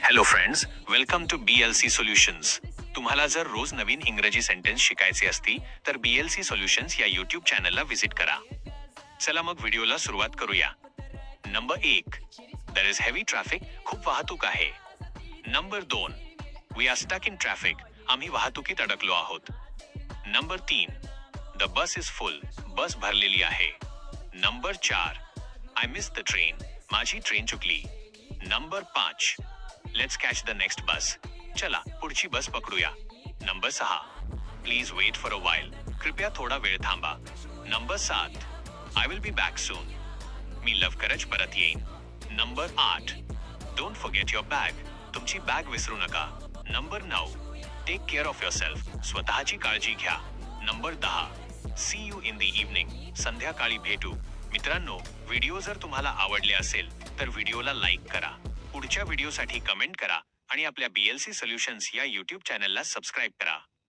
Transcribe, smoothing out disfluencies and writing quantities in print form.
Hello friends, welcome to BLC solutions. तुम्हाला जर रोज नवीन इंग्रजी सेंटेन्स शिकायचे असतील तर BLC सोल्युशन्स या यूट्यूब चॅनलला व्हिजिट करा. चला मग व्हिडिओला सुरुवात करूया. Number 1, there is heavy traffic. खूप वाहतूक आहे. Number 2, we are stuck in traffic. आम्ही वाहतुकीत अडकलो आहोत. Number 3, the bus is full. Bus भरलेली आहे. Number 4, I miss the train. माझी ट्रेन चुकली. Number 5, let's catch the next bus. चला पुढची बस पकडूया. Number 6, please wait for a while. कृपया थोडा वेळ थांबा. Number 7, I will be back soon. मी लवकरच परत येईन. Number 8, don't forget your bag. तुमची बॅग विसरू नका. Number 9, take care of yourself. स्वतःची काळजी घ्या. Number 10, see you in the evening. संध्याकाळी भेटू. मित्रांनो, व्हिडिओ जर तुम्हाला आवडले असेल तर व्हिडिओला लाईक करा, पुढच्या व्हिडिओसाठी कमेंट करा आणि आपल्या BLC सोल्युशन्स या यूट्यूब चॅनलला सबस्क्राईब करा.